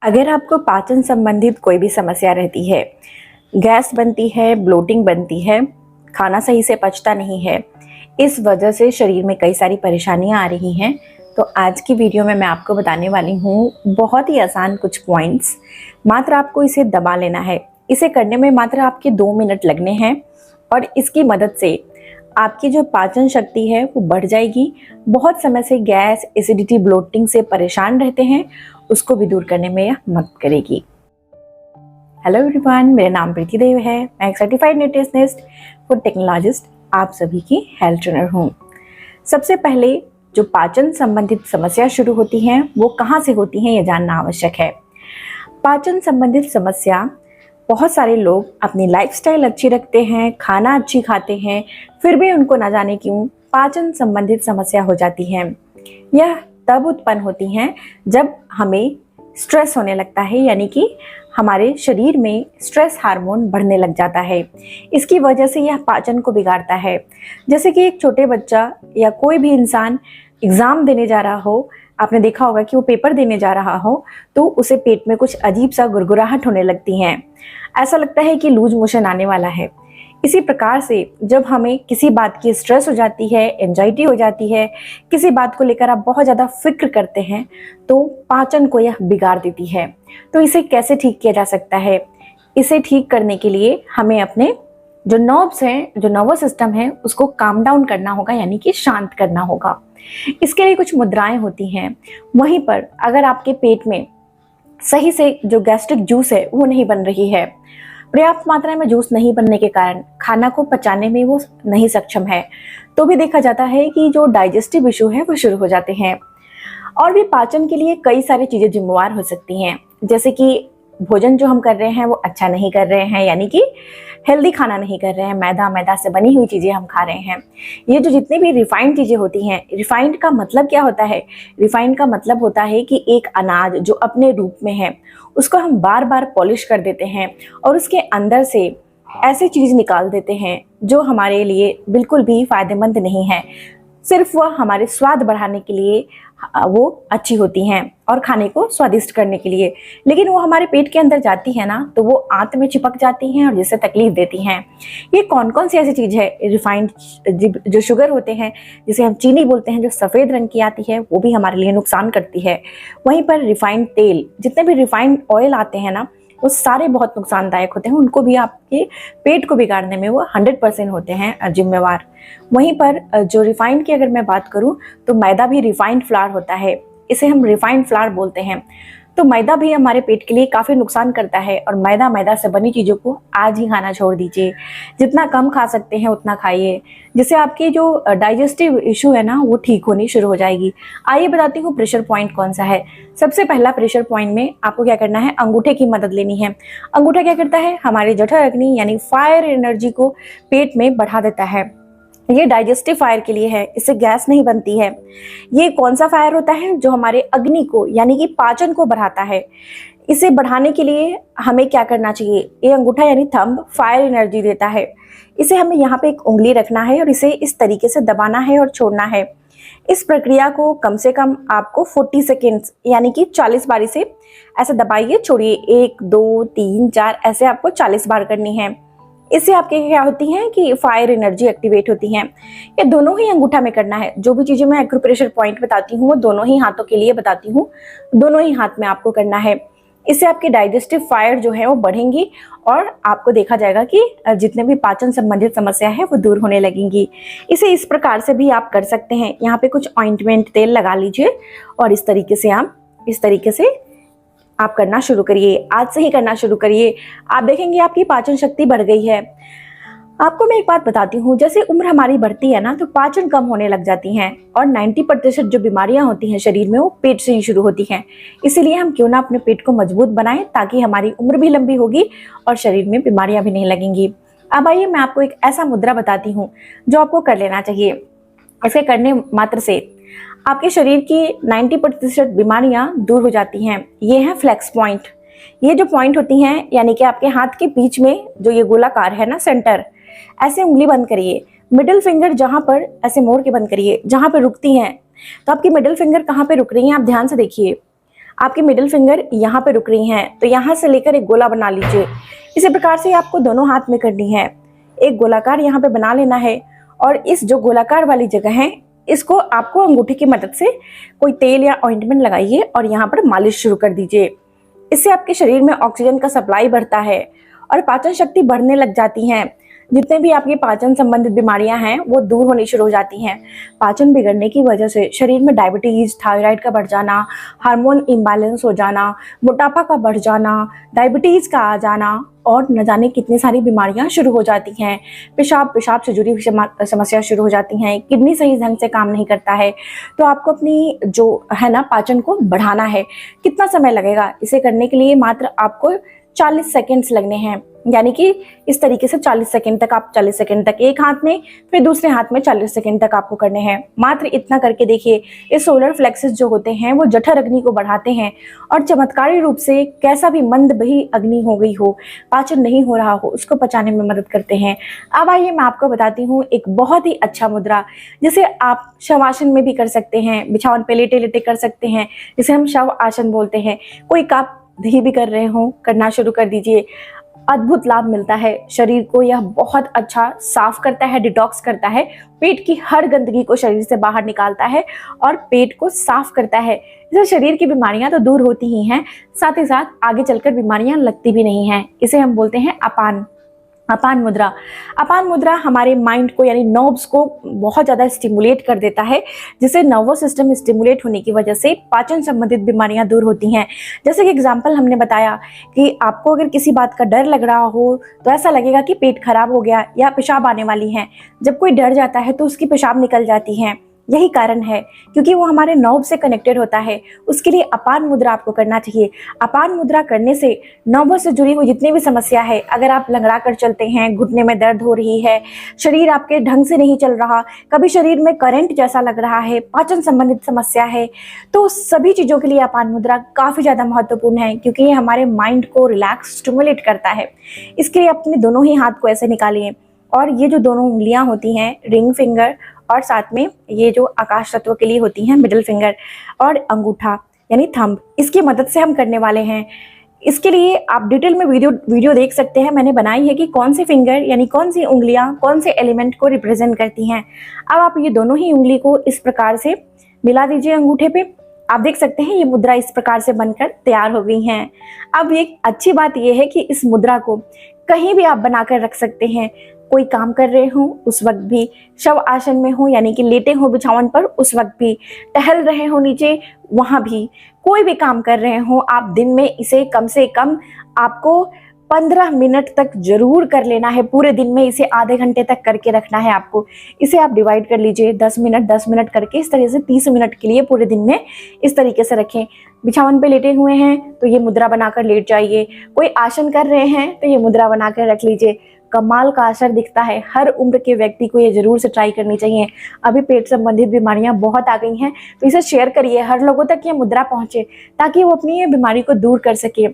अगर आपको पाचन संबंधित कोई भी समस्या रहती है, गैस बनती है, ब्लोटिंग बनती है, खाना सही से पचता नहीं है, इस वजह से शरीर में कई सारी परेशानियां आ रही हैं, तो आज की वीडियो में मैं आपको बताने वाली हूँ बहुत ही आसान कुछ पॉइंट्स। मात्र आपको इसे दबा लेना है। इसे करने में मात्र आपके 2 मिनट लगने हैं और इसकी मदद से आपकी जो पाचन शक्ति है वो बढ़ जाएगी। बहुत समय से गैस, एसिडिटी, ब्लोटिंग से परेशान रहते हैं, उसको भी दूर करने में यह मदद करेगी। हेलो एवरीवन, मेरा नाम प्रीति देव है। मैं एक सर्टिफाइड न्यूट्रिशनिस्ट, फूड टेक्नोलॉजिस्ट, आप सभी की हेल्थ ट्रेनर हूँ। सबसे पहले जो पाचन संबंधित समस्या शुरू होती हैं वो कहाँ से होती हैं, ये जानना आवश्यक है। पाचन संबंधित समस्या, बहुत सारे लोग अपनी लाइफस्टाइल अच्छी रखते हैं, खाना अच्छी खाते हैं, फिर भी उनको ना जाने क्यों पाचन संबंधित समस्या हो जाती है। यह तब उत्पन्न होती हैं जब हमें स्ट्रेस होने लगता है, यानी कि हमारे शरीर में स्ट्रेस हार्मोन बढ़ने लग जाता है। इसकी वजह से यह पाचन को बिगाड़ता है। जैसे कि एक छोटे बच्चा या कोई भी इंसान एग्ज़ाम देने जा रहा हो, आपने देखा होगा कि वो पेपर देने जा रहा हो तो उसे पेट में कुछ अजीब सा गुरगुराहट होने लगती हैं। ऐसा लगता है कि लूज मोशन आने वाला है। इसी प्रकार से जब हमें किसी बात की स्ट्रेस हो जाती है, एंजाइटी हो जाती है, किसी बात को लेकर आप बहुत ज़्यादा फिक्र करते हैं, तो पाचन को यह बिगाड़ देती है। तो इसे कैसे ठीक किया जा सकता है? इसे ठीक करने के लिए हमें अपने जो नर्व्स हैं, जो नर्वस सिस्टम है, उसको काम डाउन करना होगा, यानी कि शांत करना होगा। इसके लिए कुछ मुद्राएं होती हैं। वहीं पर अगर आपके पेट में सही से जो गैस्ट्रिक जूस है वो नहीं बन रही है, पर्याप्त मात्रा में जूस नहीं बनने के कारण खाना को पचाने में वो नहीं सक्षम है, तो भी देखा जाता है कि जो डाइजेस्टिव इशू है वो शुरू हो जाते हैं। और भी पाचन के लिए कई सारी चीज़ें जिम्मेवार हो सकती हैं, जैसे कि भोजन जो हम कर रहे हैं वो अच्छा नहीं कर रहे हैं, यानी कि हेल्दी खाना नहीं कर रहे हैं, मैदा से बनी हुई चीज़ें हम खा रहे हैं। ये जो जितनी भी रिफाइंड चीज़ें होती हैं, रिफाइंड का मतलब क्या होता है? रिफाइंड का मतलब होता है कि एक अनाज जो अपने रूप में है उसको हम बार बार पॉलिश कर देते हैं और उसके अंदर से ऐसी चीज़ निकाल देते हैं जो हमारे लिए बिल्कुल भी फ़ायदेमंद नहीं है। सिर्फ वह हमारे स्वाद बढ़ाने के लिए वो अच्छी होती हैं और खाने को स्वादिष्ट करने के लिए, लेकिन वो हमारे पेट के अंदर जाती है ना, तो वो आंत में चिपक जाती हैं और जिससे तकलीफ देती हैं। ये कौन कौन सी ऐसी चीज़ है? रिफाइंड जो शुगर होते हैं, जिसे हम चीनी बोलते हैं, जो सफ़ेद रंग की आती है, वो भी हमारे लिए नुकसान करती है। वहीं पर रिफाइंड तेल, जितने भी रिफाइंड ऑयल आते हैं ना, वो सारे बहुत नुकसानदायक होते हैं। उनको भी आपके पेट को बिगाड़ने में वो 100% होते हैं जिम्मेवार। वहीं पर जो रिफाइंड की अगर मैं बात करूं, तो मैदा भी रिफाइंड फ्लावर होता है, इसे हम रिफाइंड फ्लावर बोलते हैं। तो मैदा भी हमारे पेट के लिए काफ़ी नुकसान करता है और मैदा से बनी चीज़ों को आज ही खाना छोड़ दीजिए। जितना कम खा सकते हैं उतना खाइए, जिससे आपकी जो डाइजेस्टिव इशू है ना वो ठीक होनी शुरू हो जाएगी। आइए बताती हूँ प्रेशर पॉइंट कौन सा है। सबसे पहला प्रेशर पॉइंट में आपको क्या करना है? अंगूठे की मदद लेनी है। अंगूठा क्या करता है? हमारी जठराग्नि यानी फायर एनर्जी को पेट में बढ़ा देता है। ये डाइजेस्टिव फायर के लिए है, इससे गैस नहीं बनती है। ये कौन सा फायर होता है? जो हमारे अग्नि को यानी कि पाचन को बढ़ाता है। इसे बढ़ाने के लिए हमें क्या करना चाहिए? ये अंगूठा यानी थंब फायर एनर्जी देता है। इसे हमें यहाँ पे एक उंगली रखना है और इसे इस तरीके से दबाना है और छोड़ना है। इस प्रक्रिया को कम से कम आपको 40 सेकेंड्स यानी कि 40 बारी से ऐसे दबाइए, छोड़िए। 1 2 3 4 ऐसे आपको 40 बार करनी है। इससे आपके क्या होती हैं कि फायर एनर्जी एक्टिवेट होती हैं। ये दोनों ही अंगूठा में करना है। जो भी चीज़ें मैं एक्यूप्रेशर पॉइंट बताती हूँ वो दोनों ही हाथों के लिए बताती हूँ, दोनों ही हाथ में आपको करना है। इससे आपकी डाइजेस्टिव फायर जो है वो बढ़ेंगी और आपको देखा जाएगा कि जितने भी पाचन संबंधित समस्या है वो दूर होने लगेंगी। इसे इस प्रकार से भी आप कर सकते हैं। यहाँ पे कुछ ऑइंटमेंट तेल लगा लीजिए और इस तरीके से आप करना शुरू करिए। आज से ही करना शुरू करिए, आप देखेंगे आपकी पाचन शक्ति बढ़ गई है। आपको मैं एक बात बताती हूँ, जैसे उम्र हमारी बढ़ती है ना, तो पाचन कम होने लग जाती हैं और 90% जो बीमारियां होती हैं शरीर में वो पेट से ही शुरू होती हैं। इसीलिए हम क्यों ना अपने पेट को मजबूत बनाएं, ताकि हमारी उम्र भी लंबी होगी और शरीर में बीमारियां भी नहीं लगेंगी। अब आइए मैं आपको एक ऐसा मुद्रा बताती हूँ जो आपको कर लेना चाहिए। इसे करने मात्र से आपके शरीर की 90% बीमारियां दूर हो जाती हैं। ये है फ्लेक्स पॉइंट। ये जो पॉइंट होती हैं, यानी कि आपके हाथ के बीच में जो ये गोलाकार है ना, सेंटर, ऐसे उंगली बंद करिए। मिडिल फिंगर जहां पर ऐसे मोड़ के बंद करिए, जहां पर रुकती हैं। तो आपकी मिडिल फिंगर कहाँ पे रुक रही है, आप ध्यान से देखिए। आपकी मिडिल फिंगर यहाँ पे रुक रही हैं, तो यहाँ से लेकर एक गोला बना लीजिए। इसी प्रकार से आपको दोनों हाथ में करनी है। एक गोलाकार यहाँ पे बना लेना है और इस जो गोलाकार वाली जगह है इसको आपको अंगूठे की मदद से कोई तेल या ऑइंटमेंट लगाइए और यहाँ पर मालिश शुरू कर दीजिए। इससे आपके शरीर में ऑक्सीजन का सप्लाई बढ़ता है और पाचन शक्ति बढ़ने लग जाती है। जितने भी आपकी पाचन संबंधित बीमारियां हैं वो दूर होनी शुरू हो जाती हैं। पाचन बिगड़ने की वजह से शरीर में डायबिटीज, थायराइड का बढ़ जाना, हार्मोन इम्बैलेंस हो जाना, मोटापा का बढ़ जाना, डायबिटीज का आ जाना और न जाने कितनी सारी बीमारियां शुरू हो जाती हैं। पेशाब से जुड़ी हुई समस्या शुरू हो जाती हैं। किडनी सही ढंग से काम नहीं करता है। तो आपको अपनी जो है ना पाचन को बढ़ाना है। कितना समय लगेगा इसे करने के लिए? मात्र आपको 40 सेकेंड्स लगने हैं। यानी कि इस तरीके से 40 सेकंड तक, आप 40 सेकंड तक एक हाथ में, फिर दूसरे हाथ में 40 सेकंड तक आपको करने हैं। मात्र इतना करके देखिए, ये सोलर फ्लेक्सेस जो होते हैं वो जठर अग्नि को बढ़ाते हैं और चमत्कारी रूप से कैसा भी मंद बही अग्नि हो गई हो, पाचन नहीं हो रहा हो, उसको पचाने में मदद करते हैं। अब आइए मैं आपको बताती हूँ एक बहुत ही अच्छा मुद्रा जिसे आप शवासन में भी कर सकते हैं, बिछावन पे लेटे लेटे कर सकते हैं, जिसे हम शव आसन बोलते हैं। कोई काम नहीं भी कर रहे हो, करना शुरू कर दीजिए। अद्भुत लाभ मिलता है शरीर को। यह बहुत अच्छा साफ करता है, डिटॉक्स करता है, पेट की हर गंदगी को शरीर से बाहर निकालता है और पेट को साफ करता है। इससे शरीर की बीमारियां तो दूर होती ही हैं, साथ ही साथ आगे चलकर बीमारियां लगती भी नहीं हैं। इसे हम बोलते हैं अपान मुद्रा। अपान मुद्रा हमारे माइंड को यानी नर्व्स को बहुत ज़्यादा स्टिमुलेट कर देता है, जिससे नर्वस सिस्टम स्टिमुलेट होने की वजह से पाचन संबंधित बीमारियां दूर होती हैं। जैसे कि एग्जांपल हमने बताया कि आपको अगर किसी बात का डर लग रहा हो तो ऐसा लगेगा कि पेट खराब हो गया या पेशाब आने वाली है। जब कोई डर जाता है तो उसकी पेशाब निकल जाती है। यही कारण है, क्योंकि वो हमारे नर्व से कनेक्टेड होता है। उसके लिए अपान मुद्रा आपको करना चाहिए। अपान मुद्रा करने से नर्वों से जुड़ी हुई जितनी भी समस्या है, अगर आप लंगड़ा कर चलते हैं, घुटने में दर्द हो रही है, शरीर आपके ढंग से नहीं चल रहा, कभी शरीर में करंट जैसा लग रहा है, पाचन संबंधित समस्या है, तो सभी चीज़ों के लिए अपान मुद्रा काफ़ी ज़्यादा महत्वपूर्ण है, क्योंकि ये हमारे माइंड को रिलैक्स स्टिमुलेट करता है। इसके लिए अपने दोनों ही हाथ को ऐसे निकालिए और ये जो दोनों उंगलियां होती हैं, रिंग फिंगर और साथ में ये जो आकाश तत्व के लिए होती हैं मिडिल फिंगर और अंगूठा यानी थंब, इसकी मदद से हम करने वाले हैं। इसके लिए आप डिटेल में वीडियो देख सकते हैं, मैंने बनाई है कि कौन सी फिंगर यानी कौन सी उंगलियां कौन से एलिमेंट को रिप्रेजेंट करती हैं। अब आप ये दोनों ही उंगली को इस प्रकार से मिला दीजिए अंगूठे पे। आप देख सकते हैं ये मुद्रा इस प्रकार से बनकर तैयार हो गई हैं। अब एक अच्छी बात यह है कि इस मुद्रा को कहीं भी आप बनाकर रख सकते हैं। कोई काम कर रहे हो उस वक्त भी, शव आसन में हो यानी कि लेटे हो बिछावन पर उस वक्त भी, टहल रहे हो नीचे वहां भी, कोई भी काम कर रहे हो आप, दिन में इसे कम से कम आपको 15 मिनट तक जरूर कर लेना है। पूरे दिन में इसे आधे घंटे तक करके रखना है आपको। इसे आप डिवाइड कर लीजिए 10 मिनट करके, इस तरह से 30 मिनट के लिए पूरे दिन में इस तरीके से रखें। बिछावन पे लेटे हुए हैं तो ये मुद्रा बनाकर लेट जाइए। कोई आसन कर रहे हैं तो ये मुद्रा बनाकर रख लीजिए। कमाल का असर दिखता है। हर उम्र के व्यक्ति को ये जरूर से ट्राई करनी चाहिए। अभी पेट संबंधित बीमारियां बहुत आ गई हैं, तो इसे शेयर करिए, हर लोगों तक ये मुद्रा पहुंचे ताकि वो अपनी ये बीमारी को दूर कर सके,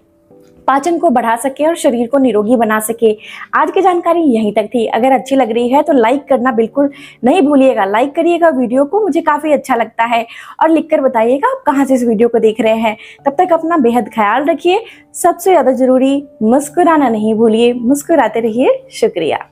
पाचन को बढ़ा सके और शरीर को निरोगी बना सके। आज की जानकारी यहीं तक थी। अगर अच्छी लग रही है तो लाइक करना बिल्कुल नहीं भूलिएगा। लाइक करिएगा वीडियो को, मुझे काफ़ी अच्छा लगता है, और लिखकर बताइएगा आप कहाँ से इस वीडियो को देख रहे हैं। तब तक अपना बेहद ख्याल रखिए। सबसे ज़्यादा जरूरी मुस्कुराना नहीं भूलिए। मुस्कुराते रहिए। शुक्रिया।